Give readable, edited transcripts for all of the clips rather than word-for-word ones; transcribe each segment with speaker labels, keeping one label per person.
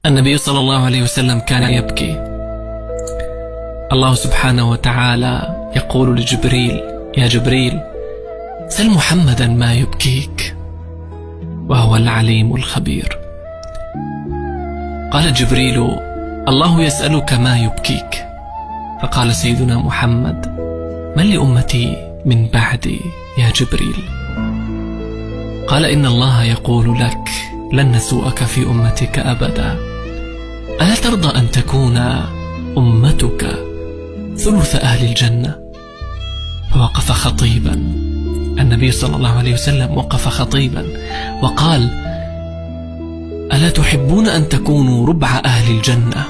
Speaker 1: النبي صلى الله عليه وسلم كان يبكي. الله سبحانه وتعالى يقول لجبريل: يا جبريل، سل محمدا ما يبكيك، وهو العليم الخبير. قال جبريل: الله يسألك ما يبكيك. فقال سيدنا محمد: من لأمتي من بعدي يا جبريل؟ قال: إن الله يقول لك: لن نسوءك في أمتك أبدا، ألا ترضى أن تكون أمتك ثلث أهل الجنة؟ فوقف خطيبا، النبي صلى الله عليه وسلم وقف خطيبا وقال: ألا تحبون أن تكونوا ربع أهل الجنة؟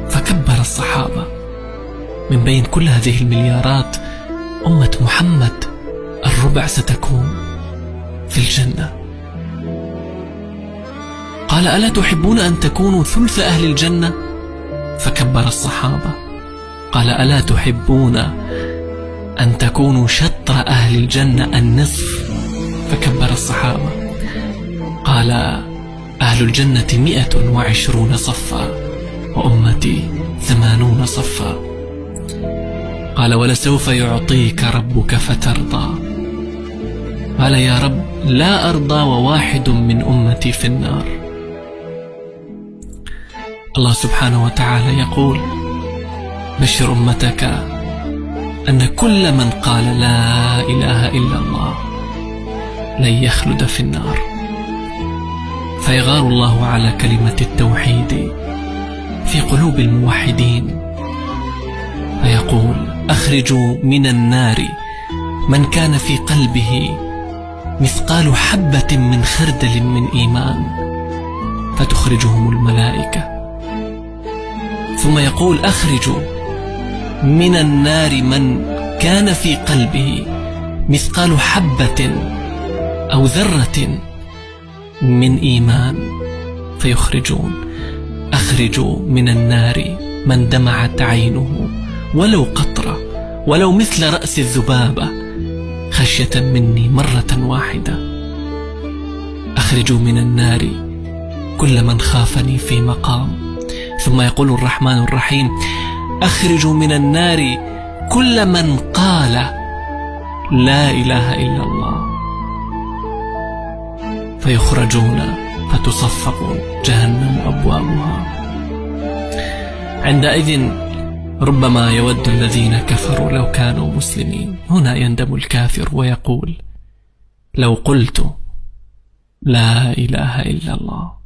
Speaker 1: فكبر الصحابة. من بين كل هذه المليارات أمة محمد الربع ستكون في الجنة. قال: ألا تحبون أن تكونوا ثلث أهل الجنة؟ فكبر الصحابة. قال: ألا تحبون أن تكونوا شطر أهل الجنة النصف؟ فكبر الصحابة. قال: أهل الجنة 120 صفا، وأمتي 80 صفا. قال: ولسوف يعطيك ربك فترضى. قال: يا رب، لا أرضى وواحد من أمتي في النار. الله سبحانه وتعالى يقول: بشر أمتك أن كل من قال لا إله إلا الله لن يخلد في النار. فيغار الله على كلمة التوحيد في قلوب الموحدين، فيقول: أخرجوا من النار من كان في قلبه مثقال حبة من خردل من إيمان، فتخرجهم الملائكة. ثم يقول: أخرجوا من النار من كان في قلبه مثقال حبة أو ذرة من إيمان، فيخرجون. أخرجوا من النار من دمعت عينه ولو قطرة، ولو مثل رأس الذبابة، خشية مني مرة واحدة. أخرجوا من النار كل من خافني في مقام. ثم يقول الرحمن الرحيم: أخرجوا من النار كل من قال لا إله إلا الله. فيخرجون فتصفق جهنم أبوابها. عندئذ ربما يود الذين كفروا لو كانوا مسلمين. هنا يندم الكافر ويقول: لو قلت لا إله إلا الله